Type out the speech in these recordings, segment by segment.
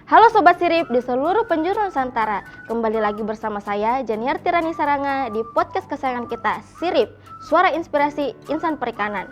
Halo Sobat Sirip di seluruh penjuru Nusantara. Kembali lagi bersama saya Janiar Tirani Saranga di podcast kesayangan kita, Sirip, Suara Inspirasi Insan Perikanan.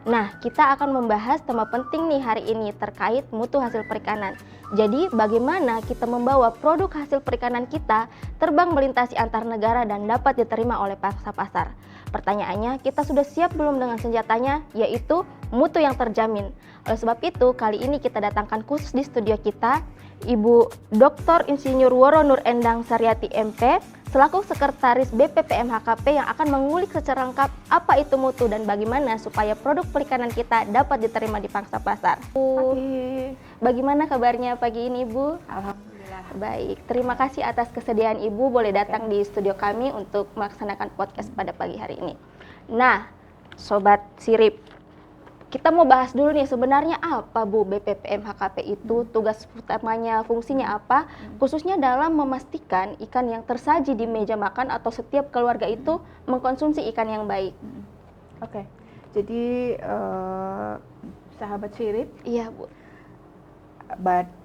Nah, kita akan membahas tema penting nih hari ini terkait mutu hasil perikanan. Jadi, bagaimana kita membawa produk hasil perikanan kita terbang melintasi antar negara dan dapat diterima oleh pangsa pasar. Pertanyaannya, kita sudah siap belum dengan senjatanya, yaitu mutu yang terjamin. Oleh sebab itu, kali ini kita datangkan khusus di studio kita, Ibu Dr. Insinyur Woro Nur Endang Saryati MP, selaku Sekretaris BPPM HKP yang akan mengulik secara lengkap apa itu mutu dan bagaimana supaya produk perikanan kita dapat diterima di pangsa pasar. Pagi. Bagaimana kabarnya pagi ini, Bu? Alhamdulillah. Baik, terima kasih atas kesediaan Ibu boleh datang di studio kami untuk melaksanakan podcast pada pagi hari ini. Nah, Sobat Sirip, kita mau bahas dulu nih sebenarnya apa Bu BPPM HKP itu, tugas utamanya, fungsinya apa, khususnya dalam memastikan ikan yang tersaji di meja makan atau setiap keluarga itu mengkonsumsi ikan yang baik. Oke, jadi sahabat Sirip, Iya Bu.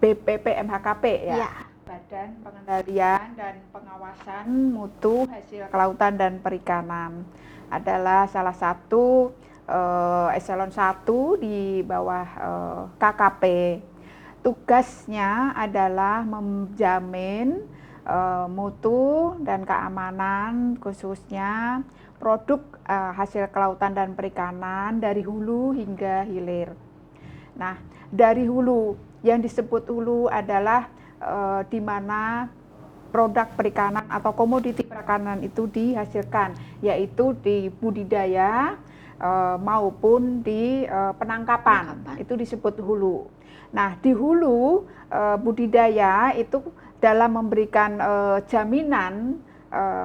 BPPM HKP ya, Iya. Badan Pengendalian dan Pengawasan Mutu Hasil Kelautan dan Perikanan, adalah salah satu eselon 1 di bawah KKP. Tugasnya adalah menjamin mutu dan keamanan khususnya produk hasil kelautan dan perikanan dari hulu hingga hilir. Nah, dari hulu, yang disebut hulu adalah di mana produk perikanan atau komoditi perikanan itu dihasilkan, yaitu di budidaya maupun di penangkapan, itu disebut hulu. Nah, di hulu budidaya itu dalam memberikan jaminan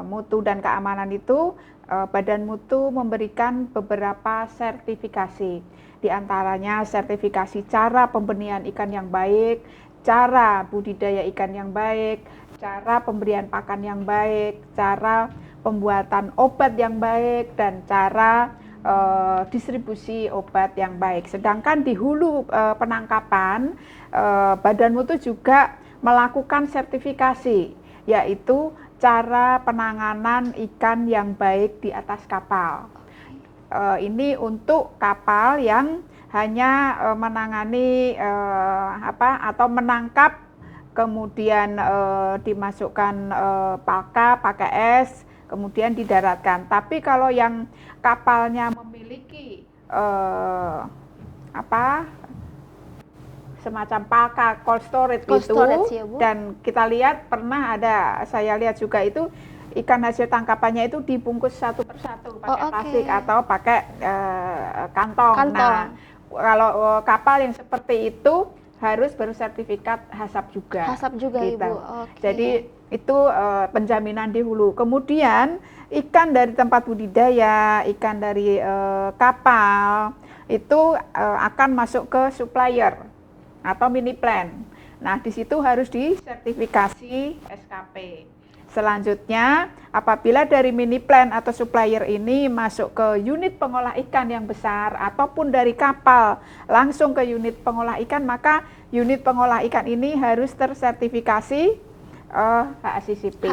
mutu dan keamanan itu, Badan Mutu memberikan beberapa sertifikasi, di antaranya sertifikasi cara pembenihan ikan yang baik, cara budidaya ikan yang baik, cara pemberian pakan yang baik, cara pembuatan obat yang baik, dan cara distribusi obat yang baik. Sedangkan di hulu penangkapan, Badan Mutu juga melakukan sertifikasi, yaitu cara penanganan ikan yang baik di atas kapal. Ini untuk kapal yang hanya menangani atau menangkap, kemudian dimasukkan pakai es, kemudian didaratkan. Tapi kalau yang kapalnya memiliki semacam palka cold storage gitu, Ya, Bu. dan kita lihat saya lihat juga itu ikan hasil tangkapannya itu dibungkus satu persatu pakai plastik atau pakai kantong. Nah, kalau kapal yang seperti itu harus bersertifikat HACCP juga. HACCP juga gitu. Ibu. Jadi itu penjaminan di hulu. Kemudian ikan dari tempat budidaya, ikan dari kapal itu akan masuk ke supplier atau mini plant. Nah, di situ harus disertifikasi SKP. Selanjutnya, apabila dari mini plant atau supplier ini masuk ke unit pengolah ikan yang besar ataupun dari kapal langsung ke unit pengolah ikan, maka unit pengolah ikan ini harus tersertifikasi HACCP.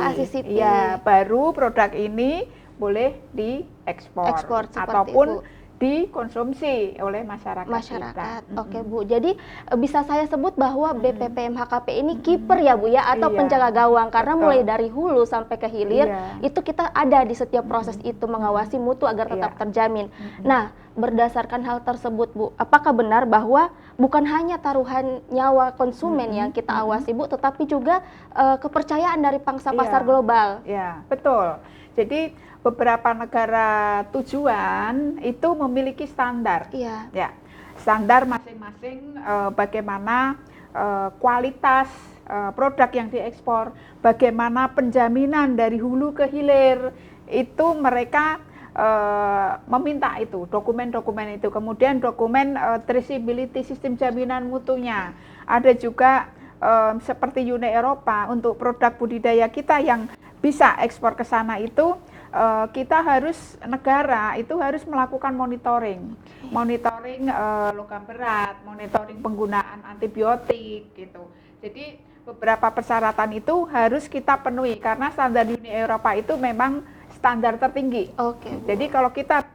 Ya, baru produk ini boleh diekspor ataupun dikonsumsi oleh masyarakat. Oke Bu, jadi bisa saya sebut bahwa BPPM HKP ini kiper ya Bu ya, atau penjaga gawang, karena mulai dari hulu sampai ke hilir itu kita ada di setiap proses itu mengawasi mutu agar tetap terjamin. Nah, berdasarkan hal tersebut Bu, apakah benar bahwa bukan hanya taruhan nyawa konsumen yang kita awasi Bu, tetapi juga kepercayaan dari pangsa pasar global? Ya, betul. Jadi beberapa negara tujuan itu memiliki standar. Ya, standar masing-masing bagaimana kualitas produk yang diekspor, bagaimana penjaminan dari hulu ke hilir, itu mereka meminta itu dokumen-dokumen itu. Kemudian dokumen traceability, sistem jaminan mutunya. Ada juga seperti Uni Eropa, untuk produk budidaya kita yang bisa ekspor ke sana itu kita harus, negara itu harus melakukan monitoring logam berat, monitoring penggunaan antibiotik gitu. Jadi beberapa persyaratan itu harus kita penuhi karena standar Uni Eropa itu memang standar tertinggi. Oke. Jadi kalau kita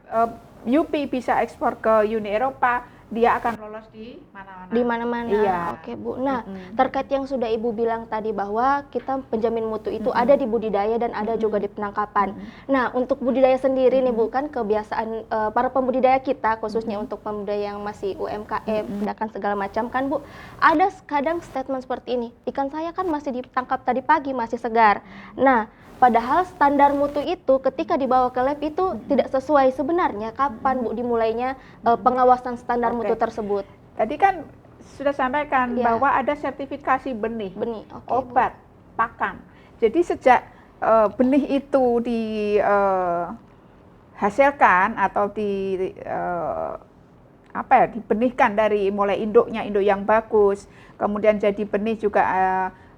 UP bisa ekspor ke Uni Eropa, dia akan lolos di mana-mana. Di mana-mana. Iya. Oke, Bu. Nah, terkait yang sudah Ibu bilang tadi bahwa kita penjamin mutu itu ada di budidaya dan ada juga di penangkapan. Nah, untuk budidaya sendiri nih Bu, kan kebiasaan para pembudidaya kita khususnya untuk pembudidaya yang masih UMKM, pedagang segala macam kan Bu, ada kadang statement seperti ini, ikan saya kan masih ditangkap tadi pagi, masih segar. Nah, padahal standar mutu itu ketika dibawa ke lab itu tidak sesuai. Sebenarnya kapan Bu dimulainya pengawasan standar mutu tersebut? Tadi kan sudah sampaikan Iya. bahwa ada sertifikasi benih, Benih, oke, Bu. obat, pakan. Jadi sejak benih itu dihasilkan atau dibenihkan dari mulai induknya, induk yang bagus, kemudian jadi benih juga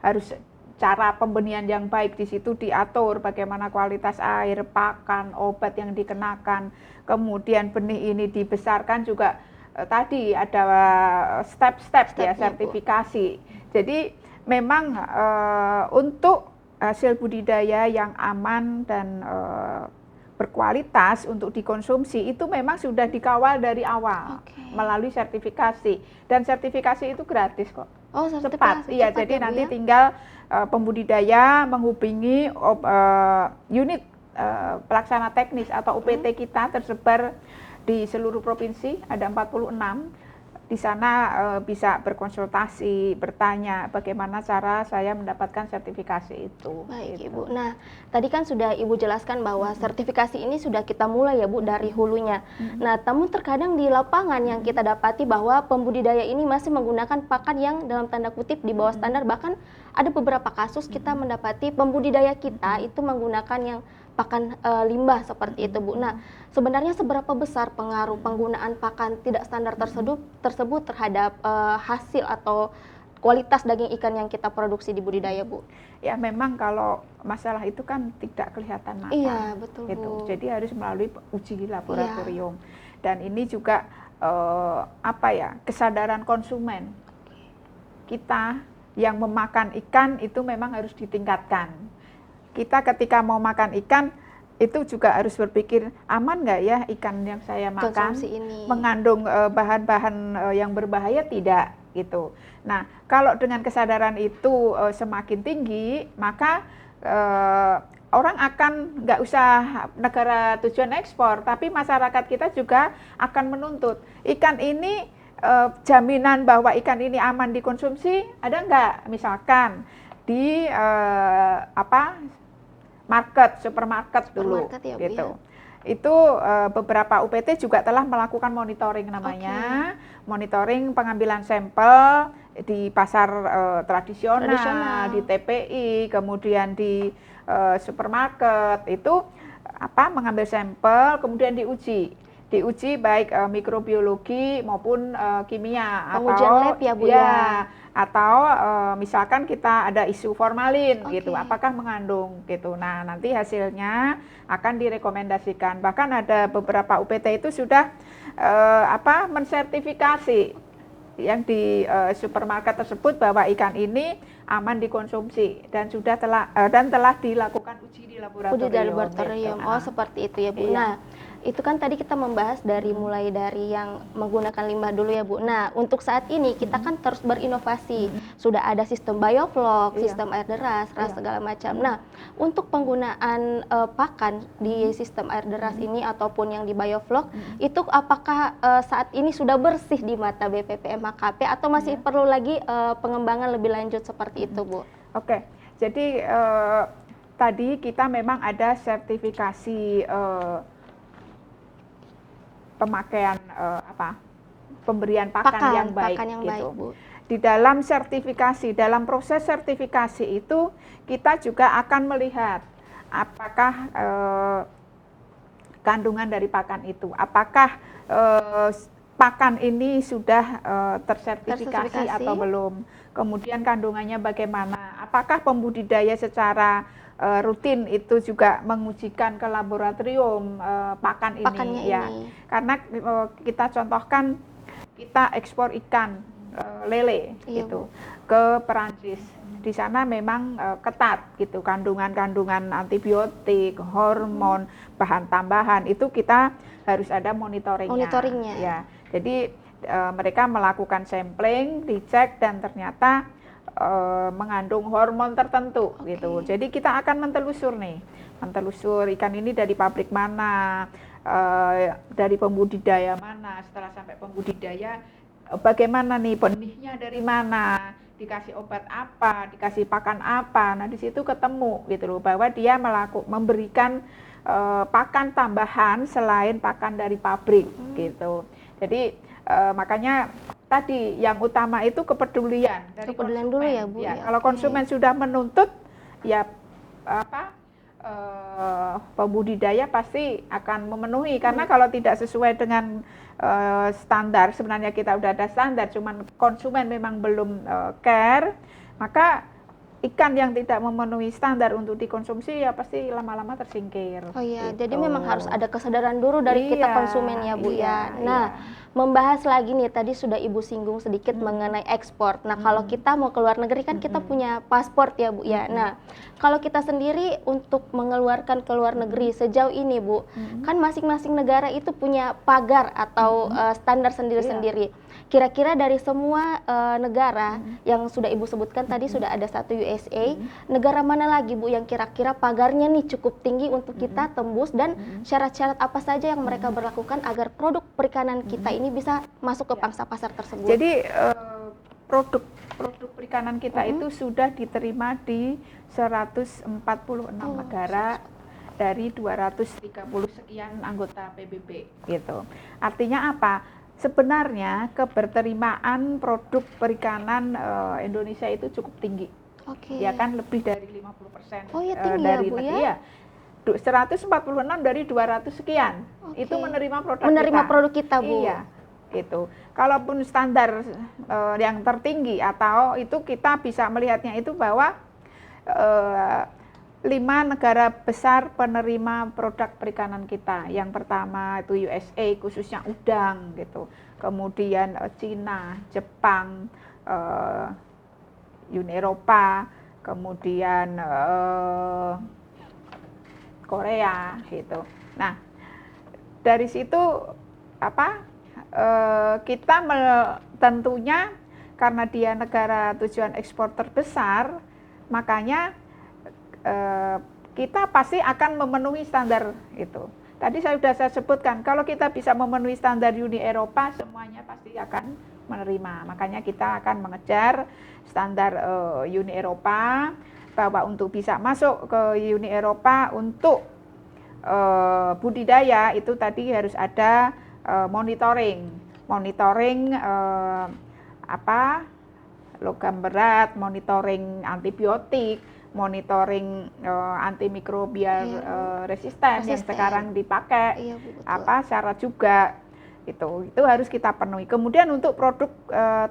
harus cara pembenihan yang baik, di situ diatur bagaimana kualitas air, pakan, obat yang dikenakan. Kemudian benih ini dibesarkan juga tadi ada step-step ya, sertifikasi. Jadi memang untuk hasil budidaya yang aman dan berkualitas untuk dikonsumsi itu memang sudah dikawal dari awal melalui sertifikasi, dan sertifikasi itu gratis kok. Oh, Cepat, iya. Jadi nanti tinggal pembudidaya menghubungi unit pelaksana teknis atau UPT kita tersebar di seluruh provinsi, ada 46. Di sana bisa berkonsultasi, bertanya bagaimana cara saya mendapatkan sertifikasi itu. Baik, gitu. Ibu. Nah, tadi kan sudah Ibu jelaskan bahwa sertifikasi ini sudah kita mulai ya Bu dari hulunya. Nah, namun terkadang di lapangan yang kita dapati bahwa pembudidaya ini masih menggunakan pakan yang dalam tanda kutip di bawah standar, bahkan ada beberapa kasus kita mendapati pembudidaya kita itu menggunakan yang pakan limbah seperti itu Bu. Nah, sebenarnya seberapa besar pengaruh penggunaan pakan tidak standar tersebut terhadap hasil atau kualitas daging ikan yang kita produksi di budidaya Bu? Ya memang kalau masalah itu kan tidak kelihatan mata. Iya, betul gitu. Bu. Jadi harus melalui uji laboratorium. Dan ini juga kesadaran konsumen kita yang memakan ikan itu memang harus ditingkatkan. Kita ketika mau makan ikan itu juga harus berpikir aman nggak ya ikan yang saya makan, mengandung bahan-bahan yang berbahaya tidak gitu. Nah kalau dengan kesadaran itu semakin tinggi, maka orang akan nggak usah negara tujuan ekspor, tapi masyarakat kita juga akan menuntut ikan ini, jaminan bahwa ikan ini aman dikonsumsi ada nggak, misalkan di supermarket dulu ya, gitu. Itu beberapa UPT juga telah melakukan monitoring namanya, monitoring pengambilan sampel di pasar tradisional, di TPI, kemudian di supermarket itu mengambil sampel kemudian diuji baik mikrobiologi maupun kimia, pengujian lab ya Bu ya. Atau misalkan kita ada isu formalin gitu, apakah mengandung gitu. Nah nanti hasilnya akan direkomendasikan. Bahkan ada beberapa UPT itu sudah mensertifikasi yang di supermarket tersebut bahwa ikan ini aman dikonsumsi dan telah dilakukan uji di laboratorium. Gitu. Oh seperti itu ya Bu. Iya. Nah itu kan tadi kita membahas mulai dari yang menggunakan limbah dulu ya Bu. Nah untuk saat ini kita kan terus berinovasi. Sudah ada sistem bioflok, sistem air deras, segala macam. Nah untuk penggunaan pakan di sistem air deras ini ataupun yang di bioflok, itu apakah saat ini sudah bersih di mata BPPM HKP atau masih perlu lagi pengembangan lebih lanjut seperti itu Bu? Oke, jadi tadi kita memang ada sertifikasi pemakaian pemberian pakan yang baik gitu. Bu. Di dalam sertifikasi, dalam proses sertifikasi itu kita juga akan melihat apakah kandungan dari pakan itu, apakah pakan ini sudah tersertifikasi atau belum, kemudian kandungannya bagaimana, apakah pembudidaya secara rutin itu juga mengujikan ke laboratorium pakannya ini. Karena kita contohkan kita ekspor ikan lele gitu ke Perancis. di sana memang ketat gitu, kandungan-kandungan antibiotik, hormon, bahan tambahan itu kita harus ada monitoringnya. Ya, jadi mereka melakukan sampling, dicek dan ternyata mengandung hormon tertentu gitu. Jadi kita akan mentelusur ikan ini dari pabrik mana, dari pembudidaya mana. Setelah sampai pembudidaya, bagaimana nih benihnya dari mana, dikasih obat apa, dikasih pakan apa. Nah di situ ketemu gitu loh bahwa dia memberikan pakan tambahan selain pakan dari pabrik gitu. Jadi makanya tadi yang utama itu kepedulian dari konsumen dulu ya Bu. Ya, kalau konsumen sudah menuntut, ya pembudidaya pasti akan memenuhi, karena kalau tidak sesuai dengan standar, sebenarnya kita udah ada standar, cuman konsumen memang belum care, maka ikan yang tidak memenuhi standar untuk dikonsumsi ya pasti lama-lama tersingkir. Oh iya, gitu. jadi memang harus ada kesadaran dulu dari kita konsumen ya Bu ya. Nah, membahas lagi nih, tadi sudah Ibu singgung sedikit mengenai ekspor. Nah, kalau kita mau ke luar negeri kan kita punya paspor ya Bu ya. Nah, kalau kita sendiri untuk mengeluarkan ke luar negeri sejauh ini Bu, kan masing-masing negara itu punya pagar atau standar sendiri-sendiri. Kira-kira dari semua negara yang sudah Ibu sebutkan tadi sudah ada satu USA, negara mana lagi Bu yang kira-kira pagarnya nih cukup tinggi untuk kita tembus, dan syarat-syarat apa saja yang mereka berlakukan agar produk perikanan kita ini bisa masuk ke pangsa pasar tersebut? Jadi produk perikanan kita itu sudah diterima di 146 negara dari 230 sekian anggota PBB gitu. Artinya apa? Sebenarnya keberterimaan produk perikanan Indonesia itu cukup tinggi. Ya kan lebih dari 50% dari negeri ya. 146 dari 200 sekian itu menerima produk kita Bu. Iya, gitu. Kalaupun standar yang tertinggi atau itu kita bisa melihatnya itu bahwa 5 negara besar penerima produk perikanan kita. Yang pertama itu USA, khususnya udang gitu. Kemudian Cina, Jepang, Uni Eropa, kemudian Korea gitu. Nah, dari situ kita tentunya karena dia negara tujuan ekspor terbesar, makanya kita pasti akan memenuhi standar itu. Tadi saya sebutkan, kalau kita bisa memenuhi standar Uni Eropa, semuanya pasti akan menerima. Makanya kita akan mengejar standar Uni Eropa, bahwa untuk bisa masuk ke Uni Eropa untuk budidaya itu tadi harus ada monitoring logam berat, monitoring antibiotik, monitoring antimikrobial resisten yang sekarang dipakai, syarat juga itu harus kita penuhi. Kemudian untuk produk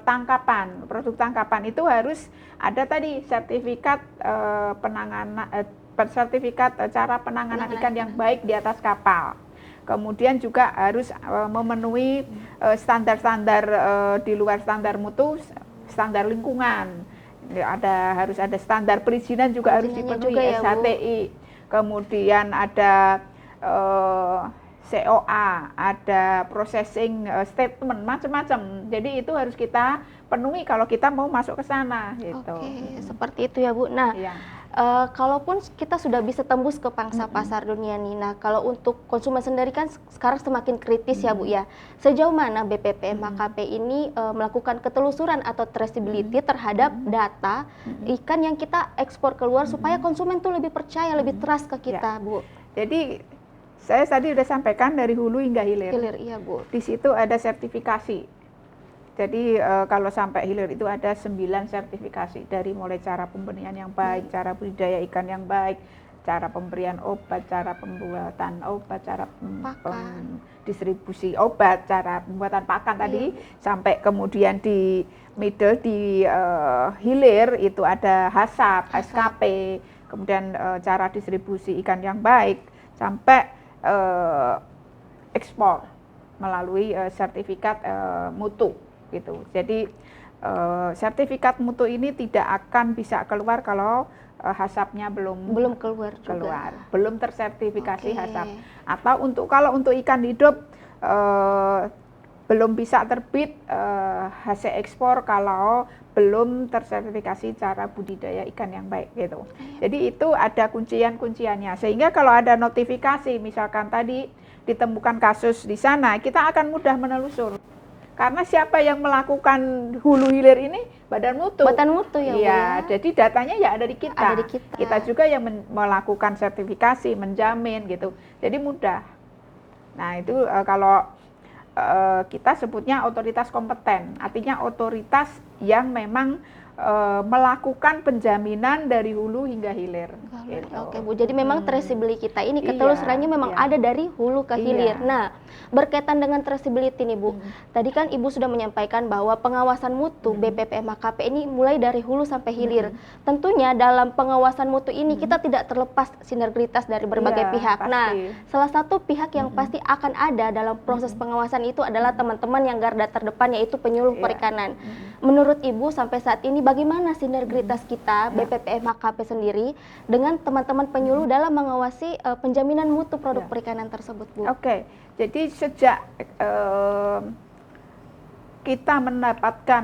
tangkapan itu harus ada tadi sertifikat sertifikat cara penanganan ikan yang baik di atas kapal. Kemudian juga harus memenuhi standar-standar di luar standar mutu, standar lingkungan. Harus ada standar perizinan juga harus dipenuhi, SHTI. Kemudian ada COA, ada processing statement, macam-macam. Jadi itu harus kita penuhi kalau kita mau masuk ke sana gitu. Seperti itu ya Bu. Nah, kalaupun kita sudah bisa tembus ke pangsa pasar dunia nih, nah kalau untuk konsumen sendiri kan sekarang semakin kritis ya Bu ya. Sejauh mana BPPM HKP ini melakukan ketelusuran atau traceability terhadap data ikan yang kita ekspor keluar supaya konsumen tuh lebih percaya, lebih trust ke kita Bu? Jadi saya tadi sudah sampaikan dari hulu hingga hilir. Iya Bu. Di situ ada sertifikasi. Jadi kalau sampai hilir itu ada 9 sertifikasi, dari mulai cara pembenihan yang baik, cara budidaya ikan yang baik, cara pemberian obat, cara pembuatan obat, cara distribusi obat, cara pembuatan pakan tadi, sampai kemudian di middle, di hilir itu ada HACCP, SKP, kemudian cara distribusi ikan yang baik, sampai ekspor melalui sertifikat mutu gitu. Jadi sertifikat mutu ini tidak akan bisa keluar kalau HACCP-nya belum keluar juga. belum tersertifikasi Oke. HACCP. Atau kalau untuk ikan hidup belum bisa terbit hasil ekspor kalau belum tersertifikasi cara budidaya ikan yang baik gitu. Jadi itu ada kuncian-kunciannya. Sehingga kalau ada notifikasi misalkan tadi ditemukan kasus di sana, kita akan mudah menelusur. Karena siapa yang melakukan hulu hilir ini? Badan mutu. Badan mutu ya, Bu, Iya, ya. jadi datanya ya ada di kita. Ada di kita. Kita juga yang melakukan sertifikasi, menjamin gitu. Jadi mudah. Nah, itu kalau kita sebutnya otoritas kompeten, artinya otoritas yang memang melakukan penjaminan dari hulu hingga hilir. Gitu. Oke Bu, jadi memang traceability kita ini Iya, ketelusurannya memang iya. ada dari hulu ke hilir. Iya. Nah, berkaitan dengan traceability nih Bu, tadi kan Ibu sudah menyampaikan bahwa pengawasan mutu BPPM HKP ini mulai dari hulu sampai hilir. Tentunya dalam pengawasan mutu ini kita tidak terlepas sinergitas dari berbagai Iya, pihak. pasti. Nah, salah satu pihak yang pasti akan ada dalam proses pengawasan itu adalah teman-teman yang garda terdepan, yaitu penyuluh Iya. perikanan. Menurut Ibu sampai saat ini bagaimana sinergitas kita BPPM HKP sendiri dengan teman-teman penyuluh dalam mengawasi penjaminan mutu produk perikanan tersebut, Bu? Oke, jadi sejak kita mendapatkan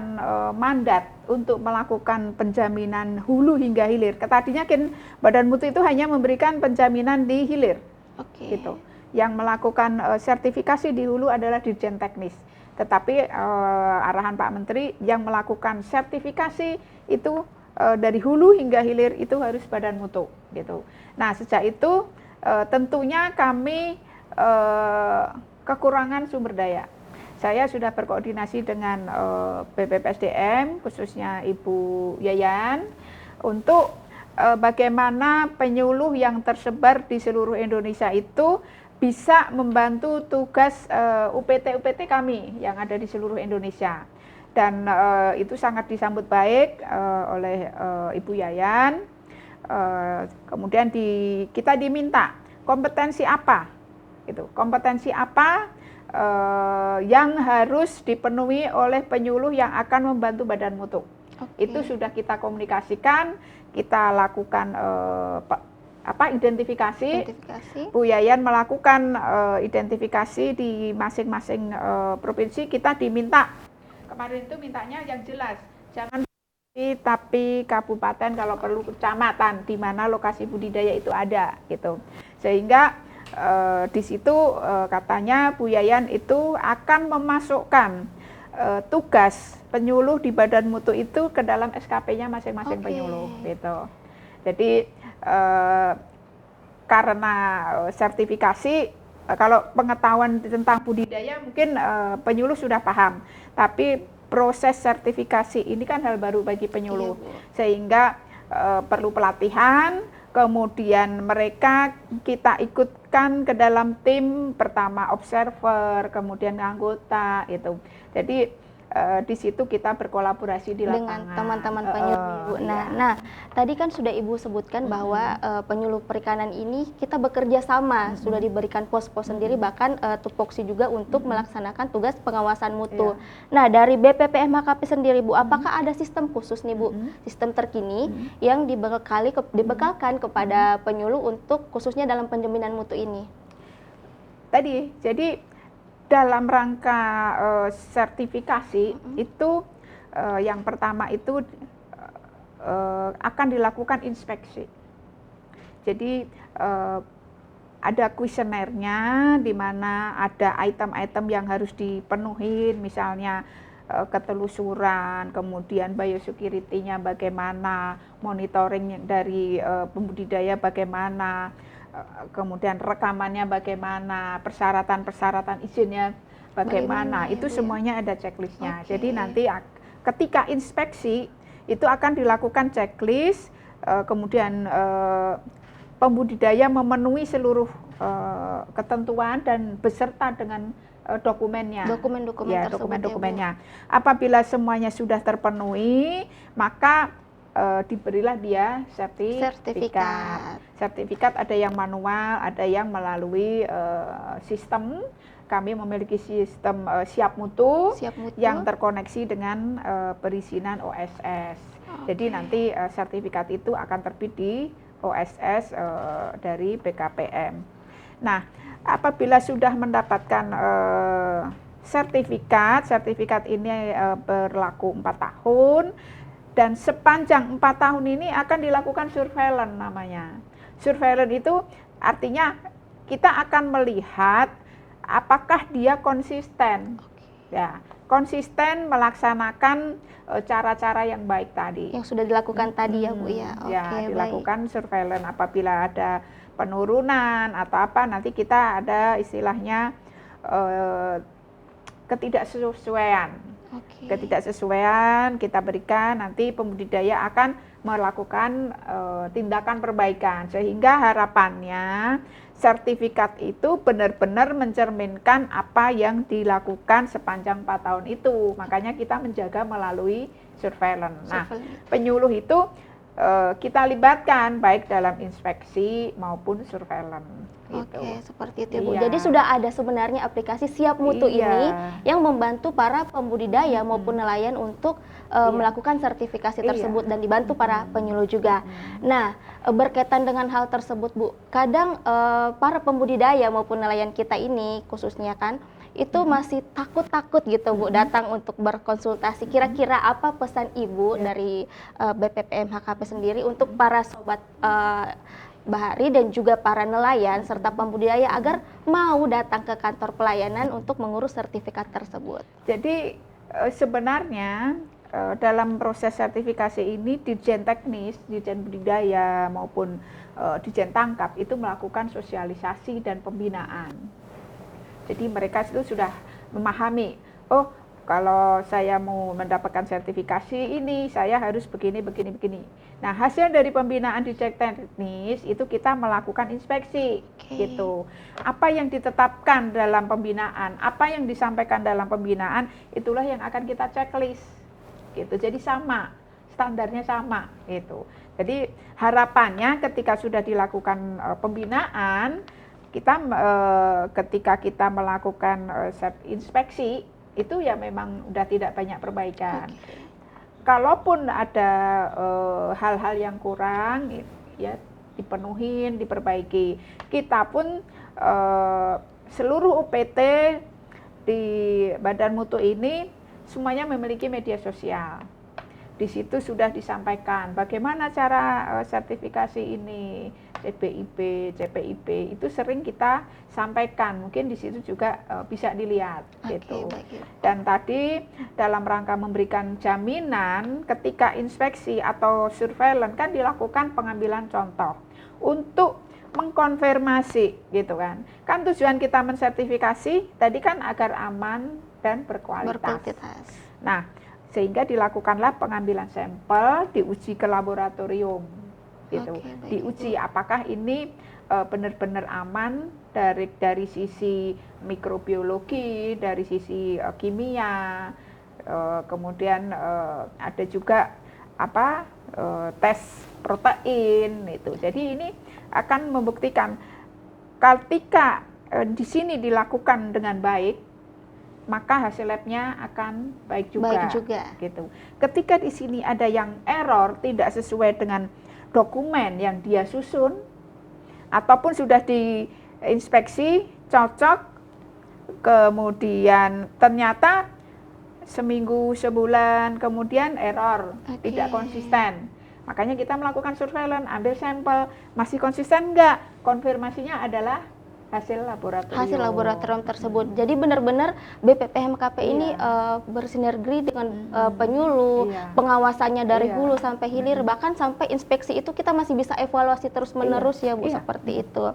mandat untuk melakukan penjaminan hulu hingga hilir. Tadinya kan Badan Mutu itu hanya memberikan penjaminan di hilir, Oke. gitu. Yang melakukan sertifikasi di hulu adalah Dirjen Teknis. Tetapi arahan Pak Menteri yang melakukan sertifikasi itu dari hulu hingga hilir itu harus Badan Mutu, gitu. Nah, sejak itu tentunya kami kekurangan sumber daya. Saya sudah berkoordinasi dengan BPPSDM, khususnya Ibu Yayan, untuk bagaimana penyuluh yang tersebar di seluruh Indonesia itu bisa membantu tugas UPT-UPT kami yang ada di seluruh Indonesia. Dan itu sangat disambut baik oleh Ibu Yayan. Kemudian kita diminta kompetensi apa, gitu. Kompetensi apa yang harus dipenuhi oleh penyuluh yang akan membantu Badan Mutu. Itu sudah kita komunikasikan, kita lakukan identifikasi. Bu Yayan melakukan identifikasi di masing-masing provinsi. Kita diminta, kemarin itu mintanya yang jelas, jangan tapi kabupaten, kalau perlu kecamatan di mana lokasi budidaya itu ada, gitu. Sehingga di situ katanya Bu Yayan itu akan memasukkan tugas penyuluh di Badan Mutu itu ke dalam SKP-nya masing-masing penyuluh, gitu. Jadi karena sertifikasi, kalau pengetahuan tentang budidaya mungkin penyuluh sudah paham, tapi proses sertifikasi ini kan hal baru bagi penyuluh, sehingga perlu pelatihan. Kemudian mereka kita ikutkan ke dalam tim, pertama observer, kemudian anggota, gitu. Jadi di situ kita berkolaborasi di lapangan dengan teman-teman penyuluh, Bu. Nah, tadi kan sudah Ibu sebutkan bahwa penyuluh perikanan ini kita bekerja sama, sudah diberikan pos-pos sendiri, bahkan tupoksi juga untuk melaksanakan tugas pengawasan mutu. Nah, dari BPPM HKP sendiri, Bu, apakah ada sistem khusus nih, Bu, sistem terkini yang dibekalkan kepada penyuluh untuk khususnya dalam penjaminan mutu ini? Tadi, jadi dalam rangka sertifikasi itu yang pertama itu akan dilakukan inspeksi. Jadi ada kuesionernya di mana ada item-item yang harus dipenuhi, misalnya ketelusuran, kemudian biosecurity-nya bagaimana, monitoring dari pembudidaya bagaimana, kemudian rekamannya bagaimana, persyaratan-persyaratan izinnya bagaimana, itu semuanya ada checklistnya. Jadi nanti ketika inspeksi itu akan dilakukan checklist, kemudian pembudidaya memenuhi seluruh ketentuan dan beserta dengan dokumennya. Dokumen-dokumennya. Apabila semuanya sudah terpenuhi, maka diberilah dia sertifikat. Sertifikat ada yang manual, ada yang melalui sistem. Kami memiliki sistem siap mutu yang terkoneksi dengan perizinan OSS. Jadi nanti sertifikat itu akan terbit di OSS dari BKPM. Nah, apabila sudah mendapatkan sertifikat ini berlaku 4 tahun, dan sepanjang 4 tahun ini akan dilakukan surveillance namanya. Surveillance itu artinya kita akan melihat apakah dia konsisten. Ya, konsisten melaksanakan cara-cara yang baik tadi. Yang sudah dilakukan tadi ya Bu ya. Dilakukan surveillance apabila ada penurunan atau apa, nanti kita ada istilahnya ketidaksesuaian. Ketidaksesuaian kita berikan, nanti pembudidaya akan melakukan tindakan perbaikan, sehingga harapannya sertifikat itu benar-benar mencerminkan apa yang dilakukan sepanjang 4 tahun itu. Makanya kita menjaga melalui surveillance. Nah, penyuluh itu kita libatkan baik dalam inspeksi maupun surveillance. Oke, seperti itu Bu. Jadi sudah ada sebenarnya aplikasi Siap Mutu ini yang membantu para pembudidaya maupun nelayan untuk melakukan sertifikasi tersebut dan dibantu para penyuluh juga. Nah, berkaitan dengan hal tersebut Bu, kadang para pembudidaya maupun nelayan kita ini khususnya kan itu masih takut-takut gitu Bu datang untuk berkonsultasi. Kira-kira apa pesan Ibu dari BPPM HKP sendiri untuk para sobat Bahari dan juga para nelayan serta pembudidaya agar mau datang ke kantor pelayanan untuk mengurus sertifikat tersebut? Jadi sebenarnya dalam proses sertifikasi ini Dirjen Teknis, Dirjen Budidaya maupun Dirjen Tangkap itu melakukan sosialisasi dan pembinaan. Jadi mereka itu sudah memahami, oh kalau saya mau mendapatkan sertifikasi ini saya harus begini. Nah, hasil dari pembinaan Dirjen Teknis itu kita melakukan inspeksi gitu. Apa yang ditetapkan dalam pembinaan, apa yang disampaikan dalam pembinaan, itulah yang akan kita checklist gitu. Jadi sama, standarnya sama gitu. Jadi harapannya ketika sudah dilakukan pembinaan, kita ketika kita melakukan inspeksi itu ya memang udah tidak banyak perbaikan. Kalaupun ada hal-hal yang kurang, ya dipenuhin, diperbaiki. Kita pun seluruh UPT di Badan Mutu ini semuanya memiliki media sosial. Di situ sudah disampaikan bagaimana cara sertifikasi ini, CBIP, CPIP itu sering kita sampaikan. Mungkin di situ juga bisa dilihat gitu. Dan tadi dalam rangka memberikan jaminan ketika inspeksi atau surveillance kan dilakukan pengambilan contoh untuk mengkonfirmasi gitu kan. Kan tujuan kita mensertifikasi tadi kan agar aman dan berkualitas. Nah, sehingga dilakukanlah pengambilan sampel, diuji ke laboratorium gitu. Diuji apakah ini benar-benar aman dari sisi mikrobiologi, dari sisi kimia, kemudian ada juga tes protein itu. Jadi ini akan membuktikan ketika di sini dilakukan dengan baik, maka hasil labnya akan baik juga. Gitu. Ketika di sini ada yang error, tidak sesuai dengan dokumen yang dia susun, ataupun sudah diinspeksi cocok, kemudian ternyata seminggu, sebulan, kemudian error, tidak konsisten. Makanya kita melakukan surveillance, ambil sampel, masih konsisten enggak? Konfirmasinya adalah hasil laboratorium tersebut. Jadi benar-benar BPPM HKP ini bersinergi dengan penyuluh, pengawasannya dari hulu sampai hilir, bahkan sampai inspeksi itu kita masih bisa evaluasi terus-menerus ya Bu, seperti itu.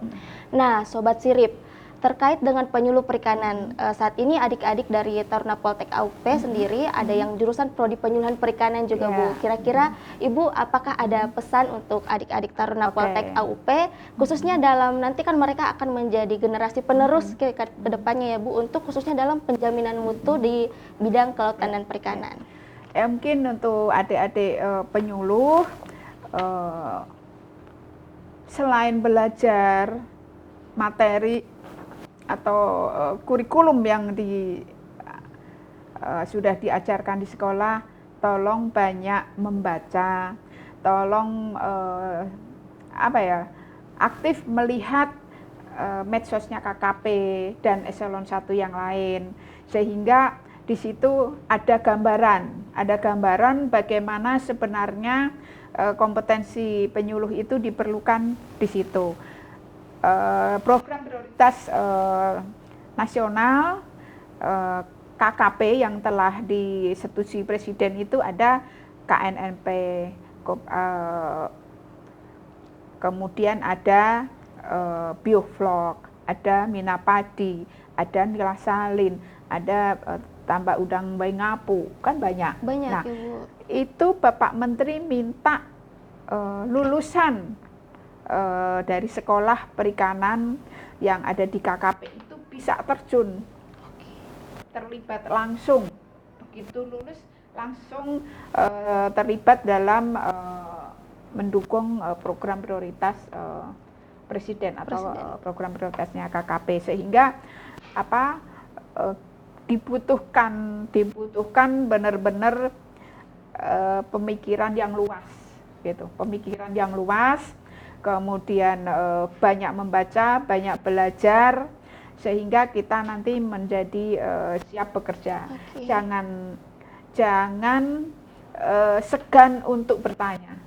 Nah, Sobat Sirip, terkait dengan penyuluh perikanan, saat ini adik-adik dari Taruna Poltek AUP sendiri ada yang jurusan prodi penyuluhan perikanan juga Bu. Kira-kira Ibu apakah ada pesan untuk adik-adik Taruna Poltek AUP khususnya dalam nanti kan mereka akan menjadi generasi penerus ke depannya ya Bu, untuk khususnya dalam penjaminan mutu di bidang kelautan dan perikanan? mungkin untuk adik-adik penyuluh, selain belajar materi atau kurikulum yang sudah diajarkan di sekolah, tolong banyak membaca, tolong aktif melihat medsosnya KKP dan eselon 1 yang lain, sehingga di situ ada gambaran bagaimana sebenarnya kompetensi penyuluh itu diperlukan di situ. Program prioritas nasional KKP yang telah disetujui Presiden itu ada KNNP, kemudian ada bioflok, ada Minapadi, ada Nilasalin, ada tambah udang bayi ngapu, kan banyak. Nah, Ibu. itu Bapak Menteri minta lulusan dari sekolah perikanan yang ada di KKP itu bisa terlibat langsung. Begitu lulus langsung terlibat dalam mendukung program prioritas Presiden atau program prioritasnya KKP, sehingga dibutuhkan benar-benar pemikiran yang luas gitu, kemudian banyak membaca, banyak belajar, sehingga kita nanti menjadi siap bekerja. Jangan segan untuk bertanya.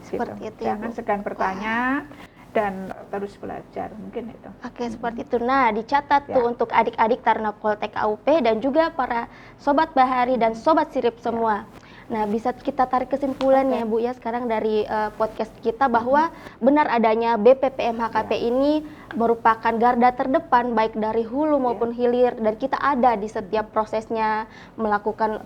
Seperti itu, jangan segan bertanya. Dan terus belajar, mungkin itu. Oke, seperti itu. Nah, dicatat tuh untuk adik-adik Taruna Poltek AUP dan juga para Sobat Bahari dan Sobat Sirip semua. Nah, bisa kita tarik kesimpulannya Bu ya sekarang dari podcast kita bahwa benar adanya BPPM HKP ini merupakan garda terdepan baik dari hulu maupun hilir, dan kita ada di setiap prosesnya melakukan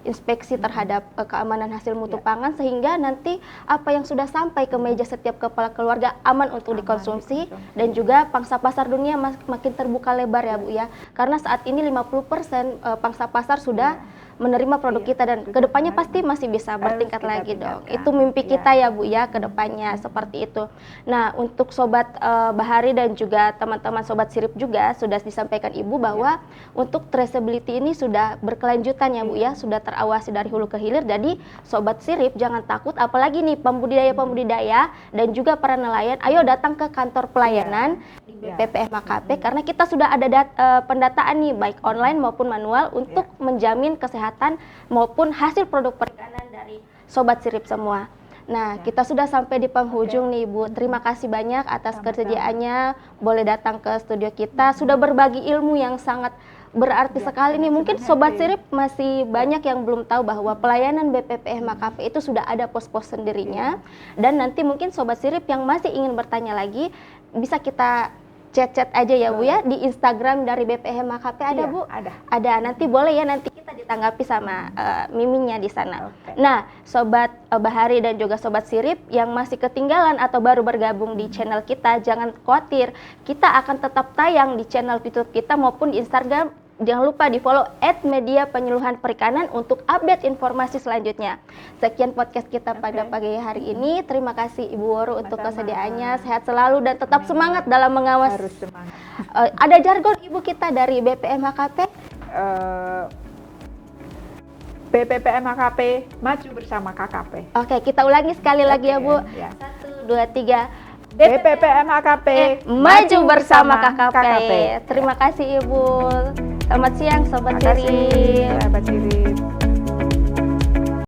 inspeksi terhadap keamanan hasil mutu pangan, sehingga nanti apa yang sudah sampai ke meja setiap kepala keluarga aman untuk dikonsumsi, dan juga pangsa pasar dunia makin terbuka lebar ya Bu ya, karena saat ini 50% pangsa pasar sudah menerima produk kita, dan kedepannya pasti masih bisa bertingkat lagi dong. Itu mimpi kita ya Bu ya, kedepannya seperti itu. Nah, untuk Sobat Bahari dan juga teman-teman Sobat Sirip juga sudah disampaikan Ibu bahwa untuk traceability ini sudah berkelanjutan ya Bu ya, sudah terawasi dari hulu ke hilir. Jadi Sobat Sirip jangan takut, apalagi nih pembudidaya dan juga para nelayan, ayo datang ke kantor pelayanan di BPPM HKP, karena kita sudah ada pendataan nih baik online maupun manual untuk menjamin kesehatan maupun hasil produk perikanan dari Sobat Sirip semua. Nah, kita sudah sampai di penghujung nih Bu. Terima kasih banyak atas kesediaannya boleh datang ke studio kita, sudah berbagi ilmu yang sangat berarti sekali nih. Mungkin Sobat Sirip masih banyak yang belum tahu bahwa pelayanan BPPM HKP itu sudah ada pos-pos sendirinya, dan nanti mungkin Sobat Sirip yang masih ingin bertanya lagi bisa kita chat aja ya Bu ya di Instagram dari BPPM HKP ada Bu? Ada. Nanti boleh ya, nanti kita ditanggapi sama miminnya di sana. Nah, Sobat Bahari dan juga Sobat Sirip yang masih ketinggalan atau baru bergabung di channel kita, jangan khawatir, kita akan tetap tayang di channel YouTube kita maupun di Instagram. Jangan lupa di follow @media_penyuluhan perikanan untuk update informasi selanjutnya. Sekian podcast kita pada pagi hari ini. Terima kasih Ibu Woro untuk kesediaannya. Sehat selalu dan tetap semangat dalam mengawas. Harus semangat. Ada jargon Ibu kita dari BPM HKP? BPPM HKP maju bersama KKP. Oke, kita ulangi sekali lagi ya Bu. 1, 2, 3. BPPM HKP maju bersama KKP. Terima kasih Ibu. Selamat siang Sobat Sirip. Sahabat Sirip.